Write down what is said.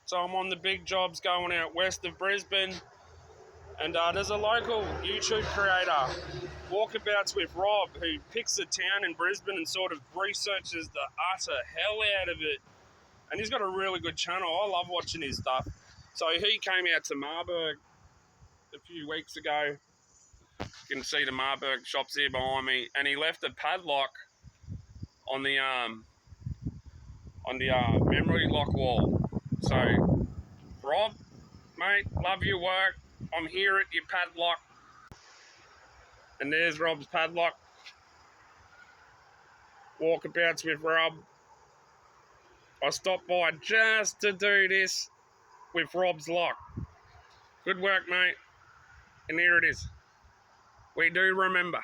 So I'm on the big jobs going out west of Brisbane. And there's a local YouTube creator, Walkabouts with Rob, who picks a town in Brisbane and sort of researches the utter hell out of it. And he's got a really good channel. I love watching his stuff. So he came out to Marburg a few weeks ago. You can see the Marburg shops here behind me. And he left a padlock on the memory lock wall. So, Rob, mate, love your work. I'm here at your padlock. And there's Rob's padlock. Walkabouts with Rob. I stopped by just to do this with Rob's lock. Good work, mate. And here it is. We do remember.